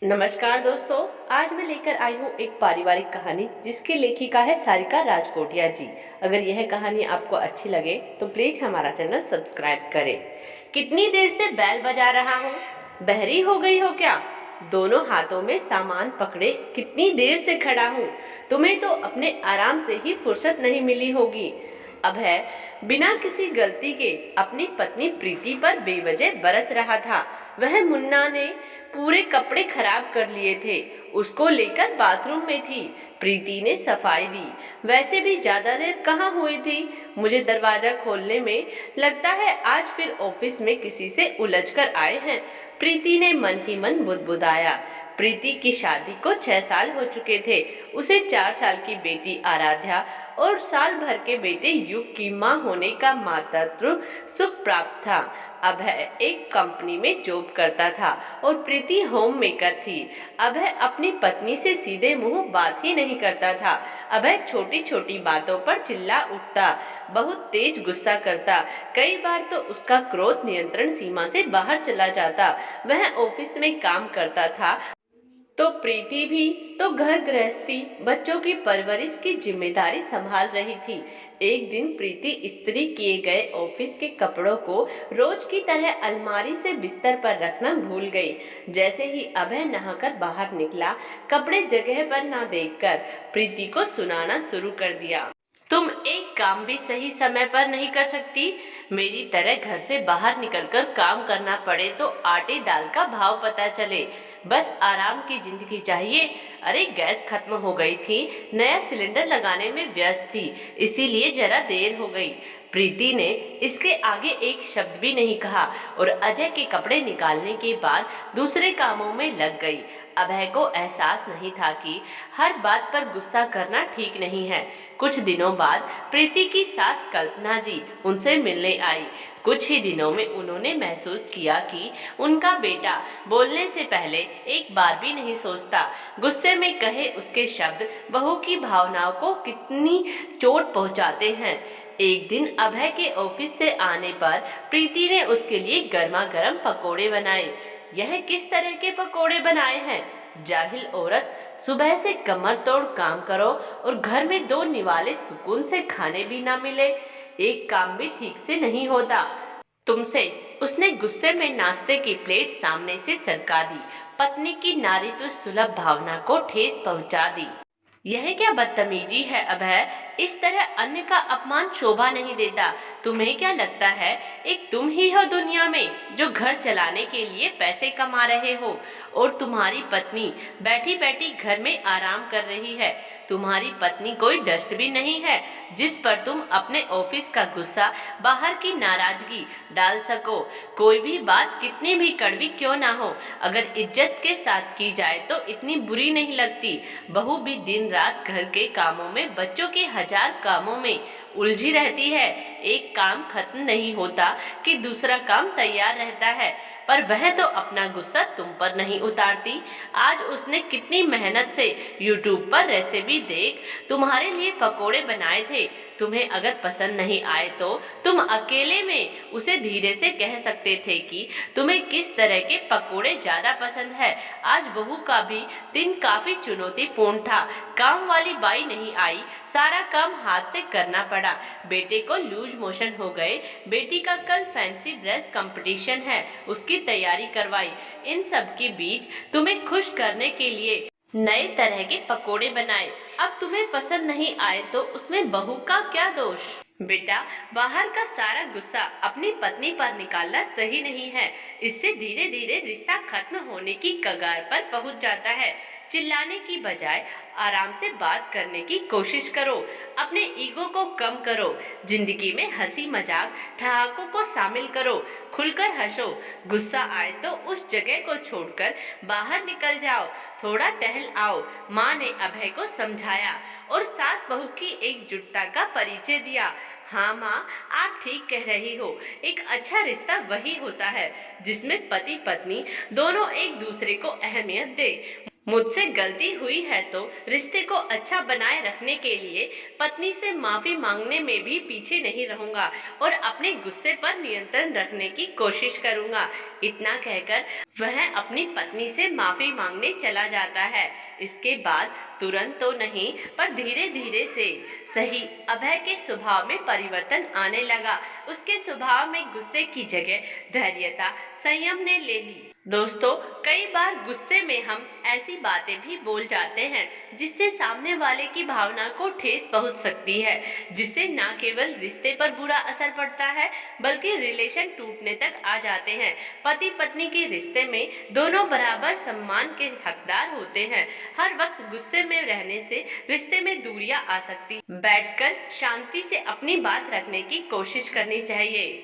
नमस्कार दोस्तों। आज मैं लेकर आई हूँ एक पारिवारिक कहानी जिसकी लेखिका है सारिका राजकोटिया जी। अगर यह कहानी आपको अच्छी लगे तो प्लीज हमारा चैनल सब्सक्राइब करें। कितनी देर से बैल बजा रहा हूँ, बहरी हो गई हो क्या? दोनों हाथों में सामान पकड़े कितनी देर से खड़ा हूँ। तुम्हें तो अपने आराम से ही फुर्सत नहीं मिली होगी। अभय बिना किसी गलती के अपनी पत्नी प्रीति पर बेवजह बरस रहा था। वह मुन्ना ने पूरे कपड़े खराब कर लिए थे, उसको लेकर बाथरूम में थी। प्रीति ने सफाई दी। वैसे भी ज्यादा देर कहाँ हुई थी मुझे दरवाजा खोलने में। लगता है आज फिर ऑफिस में किसी से उलझकर आए हैं, प्रीति ने मन ही मन बुदबुदाया। प्रीति की शादी को 6 साल हो चुके थे। उसे 4 साल की बेटी आराध्या और साल भर के बेटे युग की मां होने का मातृत्व सुख प्राप्त था। अभय एक कंपनी में जॉब करता था और प्रीति होम मेकर थी। अभय अपनी पत्नी से सीधे मुंह बात ही नहीं करता था। अभय छोटी छोटी बातों पर चिल्ला उठता, बहुत तेज गुस्सा करता। कई बार तो उसका क्रोध नियंत्रण सीमा से बाहर चला जाता। वह ऑफिस में काम करता था तो प्रीति भी तो घर गृहस्थी बच्चों की परवरिश की जिम्मेदारी संभाल रही थी। एक दिन प्रीति इस्त्री किए गए ऑफिस के कपड़ों को रोज की तरह अलमारी से बिस्तर पर रखना भूल गई। जैसे ही अभय नहाकर बाहर निकला, कपड़े जगह पर ना देखकर प्रीति को सुनाना शुरू कर दिया। तुम एक काम भी सही समय पर नहीं कर सकती। मेरी तरह घर से बाहर निकलकर काम करना पड़े तो आटे दाल का भाव पता चले। बस आराम की जिंदगी चाहिए। अरे गैस खत्म हो गई थी, नया सिलेंडर लगाने में व्यस्त थी, इसीलिए जरा देर हो गई। प्रीति ने इसके आगे एक शब्द भी नहीं कहा और अजय के कपड़े निकालने के बाद दूसरे कामों में लग गई। अभय को एहसास नहीं था कि हर बात पर गुस्सा करना ठीक नहीं है। कुछ दिनों बाद प्रीति की सास कल्पना जी उनसे मिलने आई। कुछ ही दिनों में उन्होंने महसूस किया कि उनका बेटा बोलने से पहले एक बार भी नहीं सोचता। गुस्से में कहे उसके शब्द बहू की भावनाओं को कितनी चोट पहुंचाते हैं। एक दिन अभय के ऑफिस से आने पर प्रीति ने उसके लिए गर्मा गर्म पकोड़े बनाए। यह किस तरह के पकोड़े बनाए हैं? जाहिल औरत, सुबह से कमर तोड़ काम करो और घर में 2 निवाले सुकून से खाने भी ना मिले, एक काम भी ठीक से नहीं होता तुमसे। उसने गुस्से में नाश्ते की प्लेट सामने से सरका दी। पत्नी की नारीत्व सुलभ भावना को ठेस पहुंचा दी। यह क्या बदतमीजी है अभय? इस तरह अन्य का अपमान शोभा नहीं देता। तुम्हें क्या लगता है एक तुम ही हो दुनिया में जो घर चलाने के लिए पैसे कमा रहे हो और तुम्हारी पत्नी बैठी बैठी घर में आराम कर रही है। तुम्हारी पत्नी कोई डस्टबिन नहीं है जिस पर तुम अपने ऑफिस का गुस्सा, बाहर की नाराजगी डाल सको। कोई भी बात कितनी भी कड़वी क्यों ना हो, अगर इज्जत के साथ की जाए तो इतनी बुरी नहीं लगती। बहू भी दिन रात घर के कामों में, बच्चों के हजार कामों में उलझी रहती है। एक काम खत्म नहीं होता कि दूसरा काम तैयार रहता है, पर वह तो अपना गुस्सा तुम पर नहीं उतारती। आज उसने कितनी मेहनत से यूट्यूब पर रेसिपी देख तुम्हारे लिए पकोड़े बनाए थे। तुम्हें अगर पसंद नहीं आए तो तुम अकेले में उसे धीरे से कह सकते थे कि तुम्हें किस तरह के पकोड़े ज्यादा पसंद है। आज बहू का भी दिन काफी चुनौतीपूर्ण था। काम वाली बाई नहीं आई, सारा काम हाथ से करना पड़ा। बेटे को लूज मोशन हो गए, बेटी का कल फैंसी ड्रेस कंपटीशन है, उसकी तैयारी करवाई। इन सब के बीच तुम्हें खुश करने के लिए नए तरह के पकोड़े बनाए। अब तुम्हें पसंद नहीं आए तो उसमें बहू का क्या दोष? बेटा, बाहर का सारा गुस्सा अपनी पत्नी पर निकालना सही नहीं है। इससे धीरे धीरे रिश्ता खत्म होने की कगार पर पहुंच जाता है। चिल्लाने की बजाय आराम से बात करने की कोशिश करो। अपने ईगो को कम करो। जिंदगी में हंसी मजाक ठहाकों को शामिल करो। खुलकर हंसो। गुस्सा आए तो उस जगह को छोड़कर बाहर निकल जाओ, थोड़ा टहल आओ। माँ ने अभय को समझाया और सास बहू की एकजुटता का परिचय दिया। हाँ माँ, आप ठीक कह रही हो। एक अच्छा रिश्ता वही होता है जिसमें पति पत्नी दोनों एक दूसरे को अहमियत दे। मुझसे गलती हुई है तो रिश्ते को अच्छा बनाए रखने के लिए पत्नी से माफी मांगने में भी पीछे नहीं रहूंगा और अपने गुस्से पर नियंत्रण रखने की कोशिश करूंगा। इतना कहकर वह अपनी पत्नी से माफी मांगने चला जाता है। इसके बाद तुरंत तो नहीं पर धीरे धीरे से सही अभय के स्वभाव में परिवर्तन आने लगा। उसके स्वभाव में गुस्से की जगह धैर्यता, संयम ने ले ली। दोस्तों, कई बार गुस्से में हम ऐसी बातें भी बोल जाते हैं जिससे सामने वाले की भावना को ठेस पहुंच सकती है, जिससे न केवल रिश्ते पर बुरा असर पड़ता है बल्कि रिलेशन टूटने तक आ जाते हैं। पति पत्नी के रिश्ते में दोनों बराबर सम्मान के हकदार होते हैं। हर वक्त गुस्से में रहने से रिश्ते में दूरियां आ सकती। बैठकर शांति से अपनी बात रखने की कोशिश करनी चाहिए।